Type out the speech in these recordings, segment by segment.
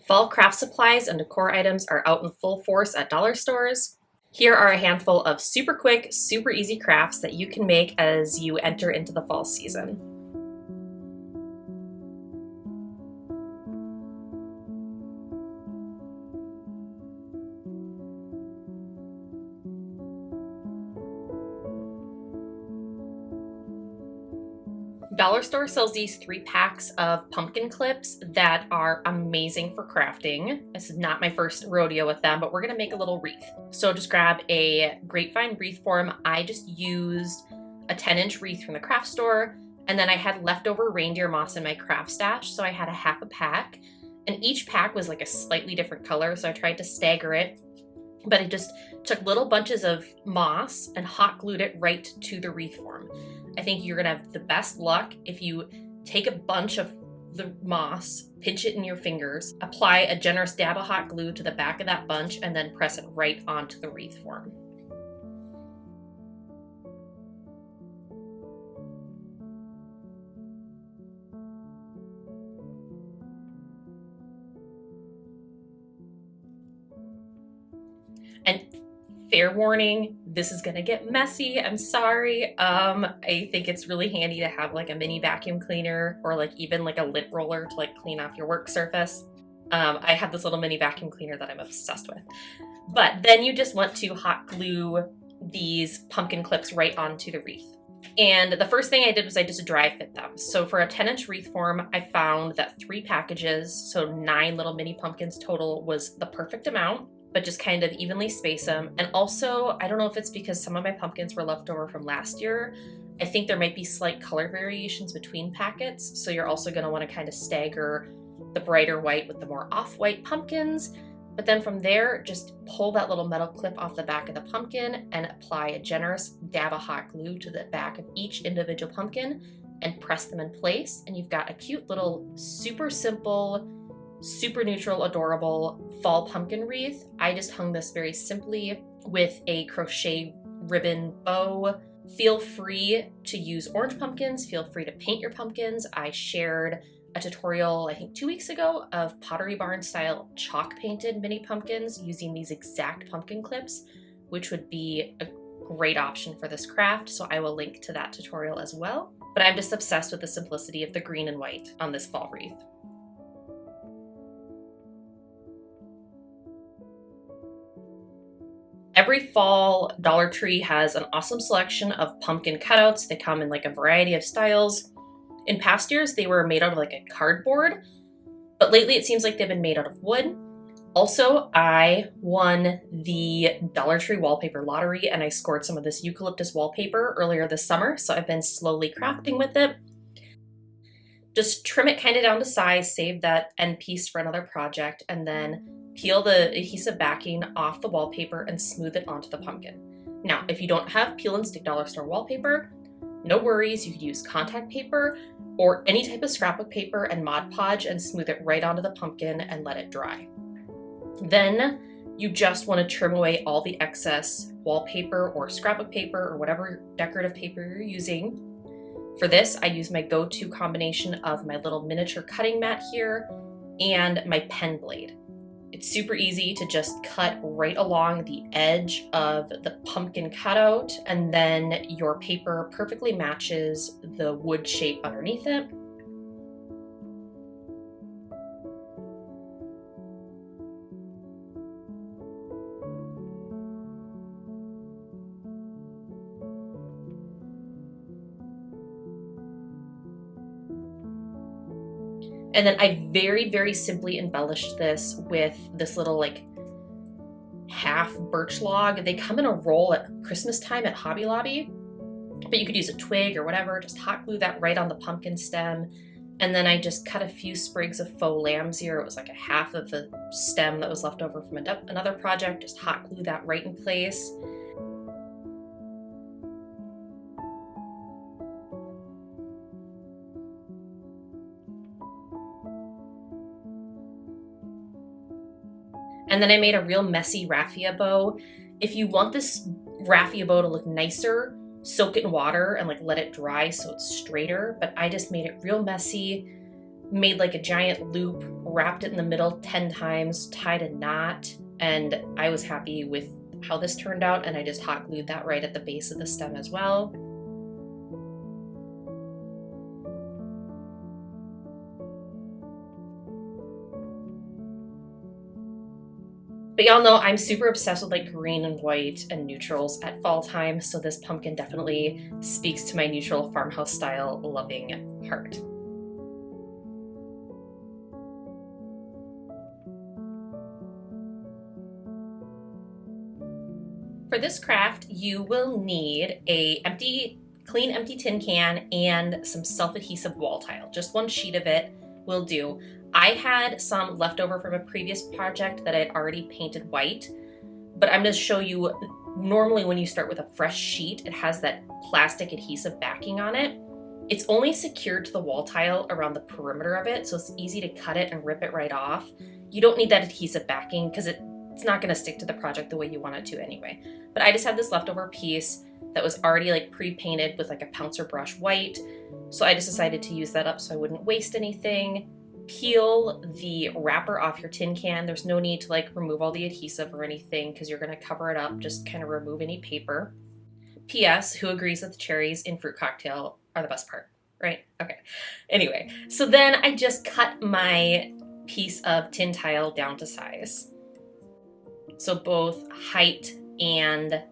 Fall craft supplies and decor items are out in full force at dollar stores. Here are a handful of super quick, super easy crafts that you can make as you enter into the fall season. Dollar store sells these 3 packs of pumpkin clips that are amazing for crafting. This is not my first rodeo with them, but we're gonna make a little wreath. So just grab a grapevine wreath form. I just used a 10-inch wreath from the craft store, and then I had leftover reindeer moss in my craft stash, so I had a half a pack. And each pack was like a slightly different color, so I tried to stagger it. But I just took little bunches of moss and hot glued it right to the wreath form. I think you're gonna have the best luck if you take a bunch of the moss, pinch it in your fingers, apply a generous dab of hot glue to the back of that bunch, and then press it right onto the wreath form. And fair warning, this is gonna get messy. I'm sorry. I think it's really handy to have like a mini vacuum cleaner or like even like a lint roller to like clean off your work surface. I have this little mini vacuum cleaner that I'm obsessed with. But then you just want to hot glue these pumpkin clips right onto the wreath. And the first thing I did was I just dry fit them. So for a 10-inch wreath form, I found that 3 packages, so 9 little mini pumpkins total, was the perfect amount, but just kind of evenly space them. And also, I don't know if it's because some of my pumpkins were left over from last year, I think there might be slight color variations between packets. So you're also gonna wanna kind of stagger the brighter white with the more off-white pumpkins. But then from there, just pull that little metal clip off the back of the pumpkin and apply a generous dab of hot glue to the back of each individual pumpkin and press them in place. And you've got a cute little, super simple, super neutral, adorable fall pumpkin wreath. I just hung this very simply with a crochet ribbon bow. Feel free to use orange pumpkins. Feel free to paint your pumpkins. I shared a tutorial, I think 2 weeks ago, of Pottery Barn style chalk painted mini pumpkins using these exact pumpkin clips, which would be a great option for this craft. So I will link to that tutorial as well. But I'm just obsessed with the simplicity of the green and white on this fall wreath. Every fall, Dollar Tree has an awesome selection of pumpkin cutouts. They come in like a variety of styles. In past years, they were made out of like a cardboard, but lately it seems like they've been made out of wood. Also, I won the Dollar Tree wallpaper lottery and I scored some of this eucalyptus wallpaper earlier this summer, so I've been slowly crafting with it. Just trim it kind of down to size, save that end piece for another project, and then peel the adhesive backing off the wallpaper and smooth it onto the pumpkin. Now, if you don't have peel and stick dollar store wallpaper, no worries, you could use contact paper or any type of scrapbook paper and Mod Podge and smooth it right onto the pumpkin and let it dry. Then you just want to trim away all the excess wallpaper or scrapbook paper or whatever decorative paper you're using. For this, I use my go-to combination of my little miniature cutting mat here and my pen blade. It's super easy to just cut right along the edge of the pumpkin cutout, and then your paper perfectly matches the wood shape underneath it. And then I very, very simply embellished this with this little like half birch log. They come in a roll at Christmas time at Hobby Lobby, but you could use a twig or whatever. Just hot glue that right on the pumpkin stem. And then I just cut a few sprigs of faux lamb's ear. It was like a half of the stem that was left over from another project. Just hot glue that right in place. And then I made a real messy raffia bow. If you want this raffia bow to look nicer, soak it in water and like let it dry so it's straighter. But I just made it real messy, made like a giant loop wrapped it in the middle 10 times, tied a knot, and I was happy with how this turned out, and I just hot glued that right at the base of the stem as well. But y'all know I'm super obsessed with like green and white and neutrals at fall time, so this pumpkin definitely speaks to my neutral farmhouse style loving heart. For this craft, you will need a clean empty tin can and some self-adhesive wall tile. Just one sheet of it will do. I had some leftover from a previous project that I had already painted white, but I'm going to show you, normally when you start with a fresh sheet, it has that plastic adhesive backing on it. It's only secured to the wall tile around the perimeter of it, so it's easy to cut it and rip it right off. You don't need that adhesive backing because it's not going to stick to the project the way you want it to anyway. But I just had this leftover piece that was already like pre-painted with like a pouncer brush white, so I just decided to use that up so I wouldn't waste anything. Peel the wrapper off your tin can. There's no need to like remove all the adhesive or anything because you're going to cover it up. Just kind of remove any paper. P.S. Who agrees that the cherries in fruit cocktail are the best part, right? Okay. Anyway, so then I just cut my piece of tin tile down to size. So both height and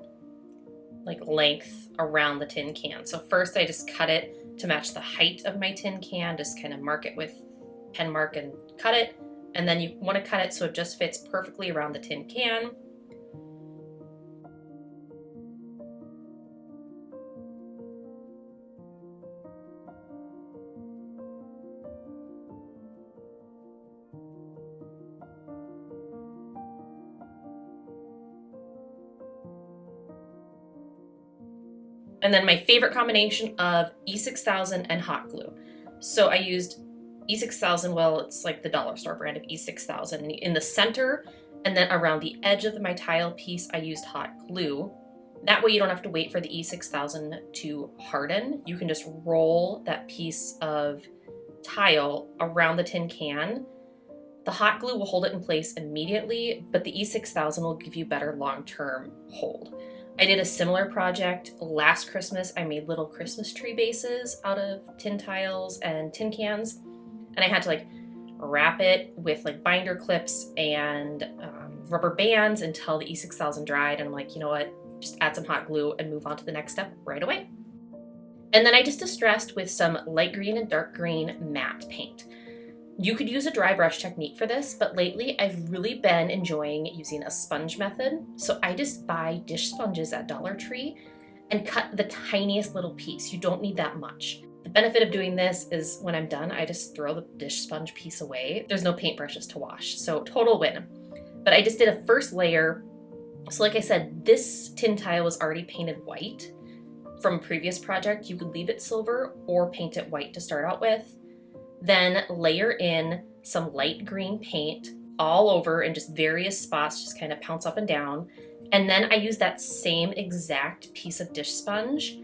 like length around the tin can. So first I just cut it to match the height of my tin can, just kind of mark it with pen mark and cut it. And then you want to cut it so it just fits perfectly around the tin can. And then my favorite combination of E6000 and hot glue. So I used E6000, well, it's like the dollar store brand of E6000 in the center, and then around the edge of my tile piece, I used hot glue. That way you don't have to wait for the E6000 to harden. You can just roll that piece of tile around the tin can. The hot glue will hold it in place immediately, but the E6000 will give you better long-term hold. I did a similar project last Christmas. I made little Christmas tree bases out of tin tiles and tin cans, and I had to like wrap it with like binder clips and rubber bands until the E6000 dried. And I'm like, you know what, just add some hot glue and move on to the next step right away. And then I just distressed with some light green and dark green matte paint. You could use a dry brush technique for this, but lately I've really been enjoying using a sponge method. So I just buy dish sponges at Dollar Tree and cut the tiniest little piece. You don't need that much. The benefit of doing this is when I'm done, I just throw the dish sponge piece away. There's no paintbrushes to wash, so total win. But I just did a first layer. So like I said, this tin tile was already painted white from a previous project. You could leave it silver or paint it white to start out with. Then layer in some light green paint all over in just various spots, just kind of pounce up and down. And then I used that same exact piece of dish sponge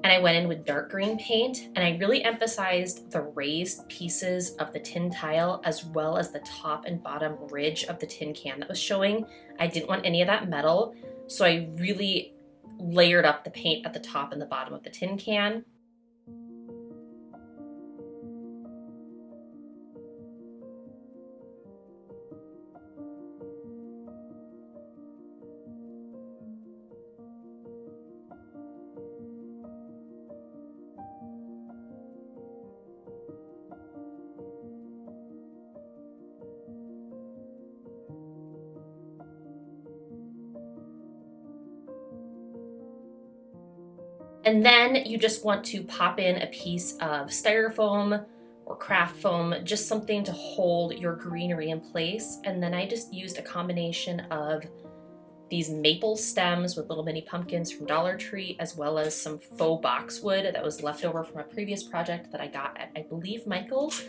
and I went in with dark green paint, and I really emphasized the raised pieces of the tin tile as well as the top and bottom ridge of the tin can that was showing. I didn't want any of that metal, so I really layered up the paint at the top and the bottom of the tin can. And then you just want to pop in a piece of styrofoam or craft foam, just something to hold your greenery in place. And then I just used a combination of these maple stems with little mini pumpkins from Dollar Tree, as well as some faux boxwood that was left over from a previous project that I got at, I believe, Michael's.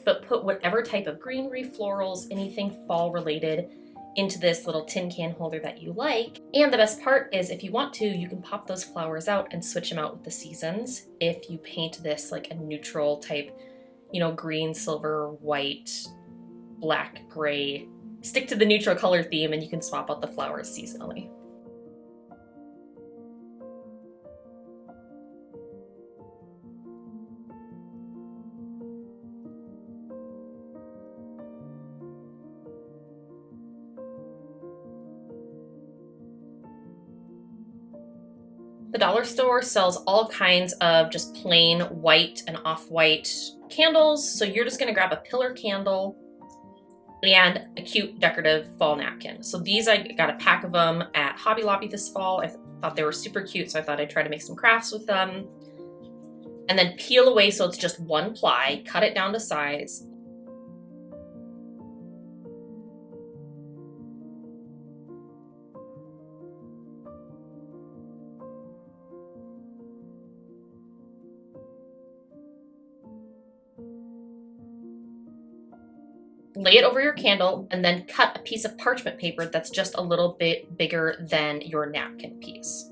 But put whatever type of greenery, florals, anything fall related into this little tin can holder that you like. And the best part is, if you want to, you can pop those flowers out and switch them out with the seasons. If you paint this like a neutral type, you know, green, silver, white, black, gray. Stick to the neutral color theme and you can swap out the flowers seasonally. The dollar store sells all kinds of just plain white and off-white candles. So you're just gonna grab a pillar candle and a cute decorative fall napkin. So these, I got a pack of them at Hobby Lobby this fall. I thought they were super cute, so I thought I'd try to make some crafts with them. And then peel away so it's just one ply, cut it down to size. Lay it over your candle and then cut a piece of parchment paper that's just a little bit bigger than your napkin piece.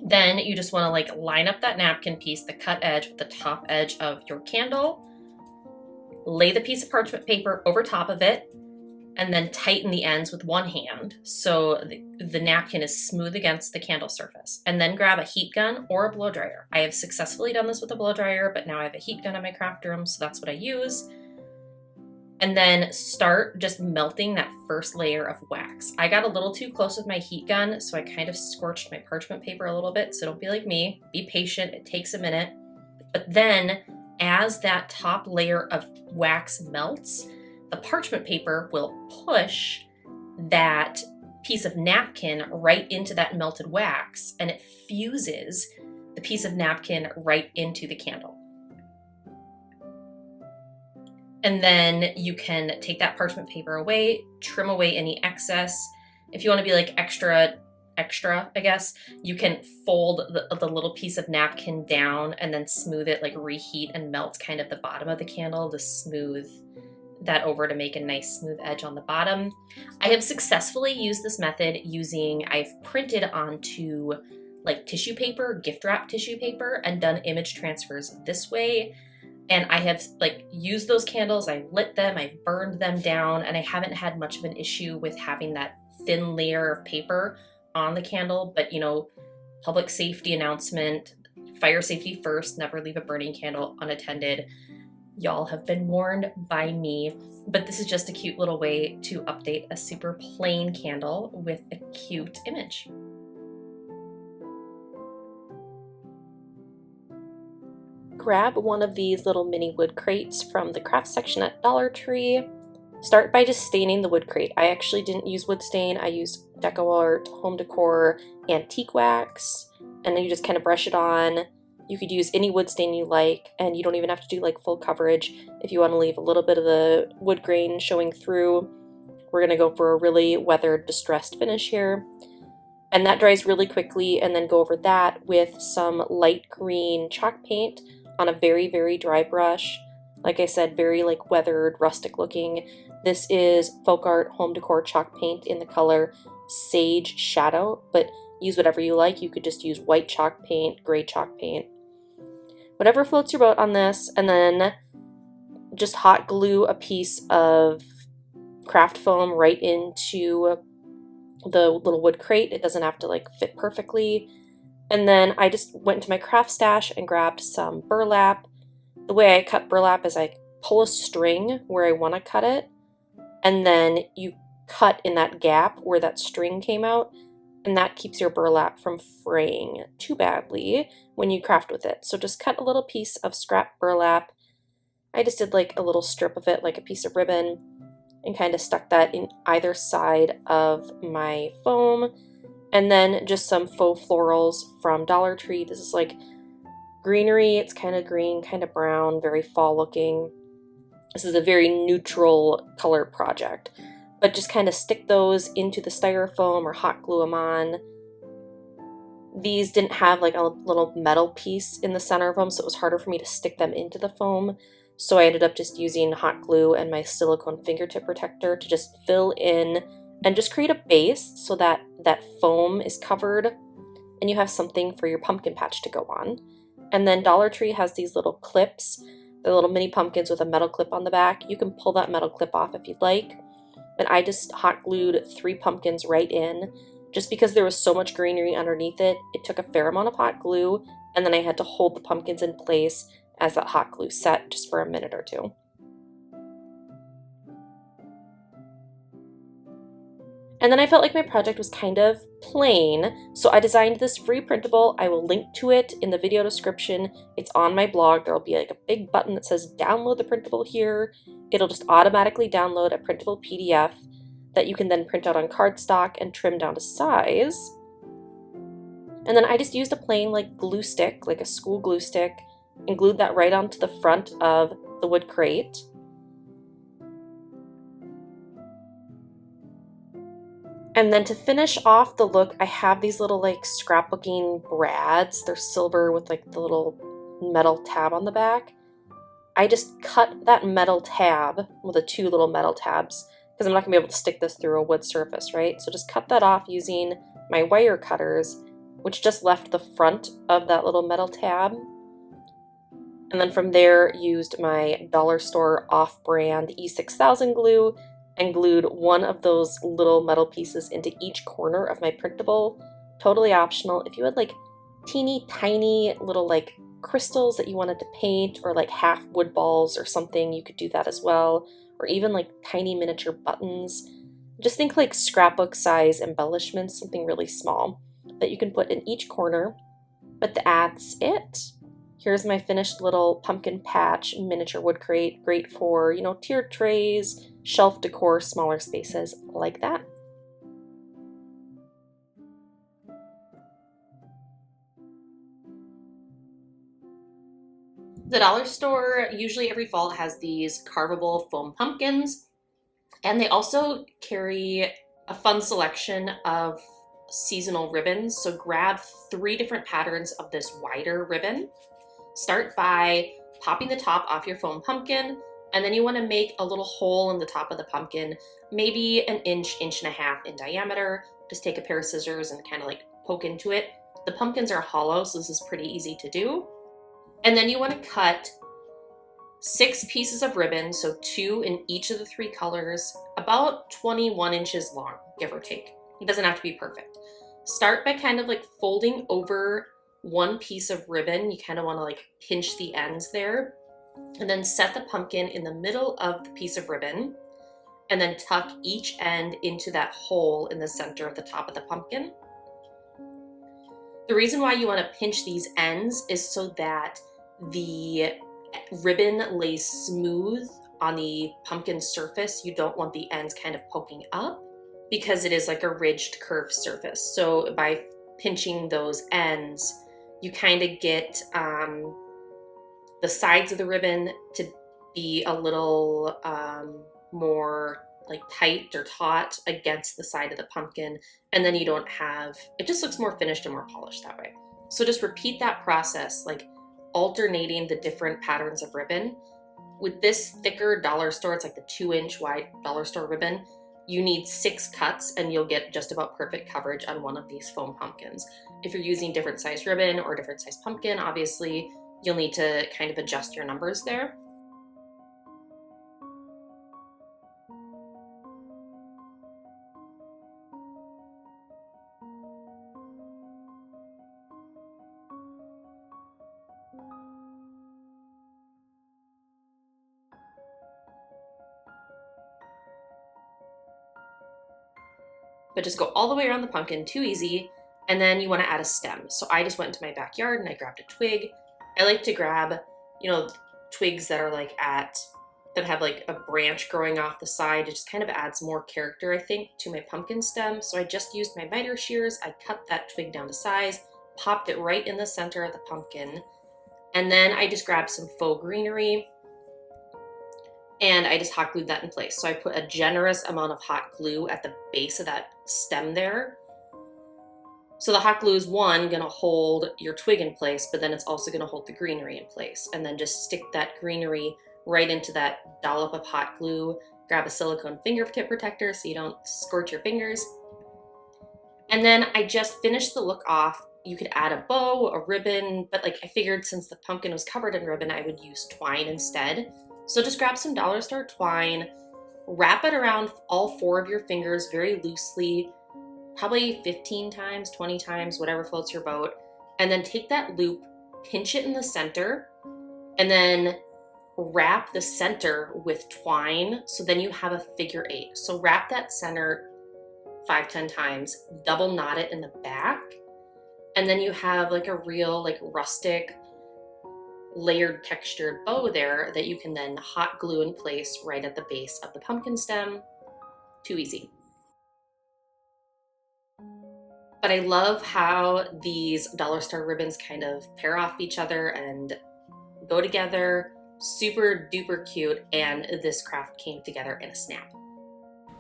Then you just want to like line up that napkin piece, the cut edge, with the top edge of your candle. Lay the piece of parchment paper over top of it and then tighten the ends with one hand so the napkin is smooth against the candle surface. And then grab a heat gun or a blow dryer. I have successfully done this with a blow dryer, but now I have a heat gun in my craft room, so that's what I use. And then start just melting that first layer of wax. I got a little too close with my heat gun, so I kind of scorched my parchment paper a little bit, so don't be like me. Be patient, it takes a minute. But then, as that top layer of wax melts, the parchment paper will push that piece of napkin right into that melted wax, and it fuses the piece of napkin right into the candle. And then you can take that parchment paper away, trim away any excess. If you want to be like extra, I guess, you can fold the little piece of napkin down and then smooth it, like reheat and melt kind of the bottom of the candle to smooth that over to make a nice smooth edge on the bottom. I have successfully used this method I've printed onto like tissue paper, gift wrap tissue paper, and done image transfers this way. And I have like used those candles, I've lit them, I've burned them down, and I haven't had much of an issue with having that thin layer of paper on the candle. But you know, public safety announcement, fire safety first, never leave a burning candle unattended. Y'all have been warned by me, but this is just a cute little way to update a super plain candle with a cute image. Grab one of these little mini wood crates from the craft section at Dollar Tree. Start by just staining the wood crate. I actually didn't use wood stain. I used DecoArt Home Decor antique wax, and then you just kind of brush it on. You could use any wood stain you like, and you don't even have to do like full coverage. If you want to leave a little bit of the wood grain showing through, we're going to go for a really weathered, distressed finish here. And that dries really quickly, and then go over that with some light green chalk paint on a very, very dry brush. Like I said, very like weathered, rustic looking. This is Folk Art Home Decor chalk paint in the color Sage Shadow, but use whatever you like. You could just use white chalk paint, gray chalk paint, whatever floats your boat on this. And then just hot glue a piece of craft foam right into the little wood crate. It doesn't have to like fit perfectly. And then I just went to my craft stash and grabbed some burlap. The way I cut burlap is I pull a string where I want to cut it, and then you cut in that gap where that string came out, and that keeps your burlap from fraying too badly when you craft with it. So just cut a little piece of scrap burlap. I just did like a little strip of it, like a piece of ribbon, and kind of stuck that in either side of my foam. And then just some faux florals from Dollar Tree. This is like greenery. It's kind of green, kind of brown, very fall looking. This is a very neutral color project. But just kind of stick those into the styrofoam or hot glue them on. These didn't have like a little metal piece in the center of them, so it was harder for me to stick them into the foam. So I ended up just using hot glue and my silicone fingertip protector to just fill in and just create a base so that that foam is covered and you have something for your pumpkin patch to go on. And then Dollar Tree has these little clips They're little mini pumpkins with a metal clip on the back. You can pull that metal clip off if you'd like. And I just hot glued 3 pumpkins right in. Just because there was so much greenery underneath it, it took a fair amount of hot glue, and then I had to hold the pumpkins in place as that hot glue set just for a minute or two. And then I felt like my project was kind of plain, so I designed this free printable. I will link to it in the video description. It's on my blog. There will be like a big button that says download the printable here. It'll just automatically download a printable PDF that you can then print out on cardstock and trim down to size. And then I just used a plain like glue stick, like a school glue stick, and glued that right onto the front of the wood crate. And then to finish off the look, I have these little like scrapbooking brads. They're silver with like the little metal tab on the back. I just cut that metal tab with the 2 little metal tabs because I'm not gonna be able to stick this through a wood surface, right? So just cut that off using my wire cutters, which just left the front of that little metal tab. And then from there, used my dollar store off-brand E6000 glue and glued one of those little metal pieces into each corner of my printable. Totally optional. If you had like teeny tiny little like crystals that you wanted to paint, or like half wood balls or something, you could do that as well. Or even like tiny miniature buttons. Just think like scrapbook size embellishments, something really small that you can put in each corner. But that's it. Here's my finished little pumpkin patch miniature wood crate, great for, you know, tiered trays, shelf decor, smaller spaces like that. The dollar store usually every fall has these carvable foam pumpkins, and they also carry a fun selection of seasonal ribbons. So grab 3 different patterns of this wider ribbon. Start by popping the top off your foam pumpkin, and then you want to make a little hole in the top of the pumpkin, maybe an inch, inch and a half in diameter. Just take a pair of scissors and kind of like poke into it. The pumpkins are hollow, so this is pretty easy to do. And then you want to cut 6 pieces of ribbon, so 2 in each of the 3 colors, about 21 inches long, give or take. It doesn't have to be perfect. Start by kind of like folding over 1 piece of ribbon. You kind of want to like pinch the ends there, and then set the pumpkin in the middle of the piece of ribbon, and then tuck each end into that hole in the center of the top of the pumpkin. The reason why you want to pinch these ends is so that the ribbon lays smooth on the pumpkin surface. You don't want the ends kind of poking up because it is like a ridged curved surface. So by pinching those ends, you kind of get the sides of the ribbon to be a little more like tight or taut against the side of the pumpkin, and then you don't have, it just looks more finished and more polished that way. So just repeat that process, like alternating the different patterns of ribbon. With this thicker dollar store, it's like the 2-inch wide dollar store ribbon, you need 6 cuts and you'll get just about perfect coverage on one of these foam pumpkins. If you're using different size ribbon or different size pumpkin, obviously you'll need to kind of adjust your numbers there. But just go all the way around the pumpkin, too easy. And then you want to add a stem. So I just went into my backyard and I grabbed a twig. I like to grab, you know, twigs that are like that have like a branch growing off the side. It just kind of adds more character, I think, to my pumpkin stem. So I just used my miter shears. I cut that twig down to size, popped it right in the center of the pumpkin. And then I just grabbed some faux greenery and I just hot glued that in place. So I put a generous amount of hot glue at the base of that stem there. So the hot glue is gonna hold your twig in place, but then it's also gonna hold the greenery in place. And then just stick that greenery right into that dollop of hot glue. Grab a silicone fingertip protector so you don't scorch your fingers. And then I just finished the look off You could add a bow, a ribbon, but like I figured since the pumpkin was covered in ribbon, I would use twine instead. So just grab some dollar store twine, wrap it around all 4 of your fingers very loosely, probably 15 times, 20 times, whatever floats your boat. And then take that loop, pinch it in the center, and then wrap the center with twine. So then you have a figure 8. So wrap that center 5-10 times, double knot it in the back, and then you have like a real like rustic layered textured bow there that you can then hot glue in place right at the base of the pumpkin stem. Too easy. But I love how these dollar store ribbons kind of pair off each other and go together. Super duper cute, and this craft came together in a snap.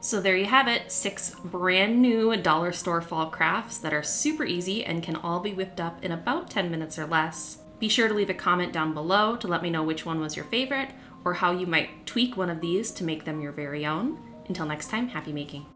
So there you have it, 6 brand new dollar store fall crafts that are super easy and can all be whipped up in about 10 minutes or less. Be sure to leave a comment down below to let me know which one was your favorite or how you might tweak one of these to make them your very own. Until next time, happy making.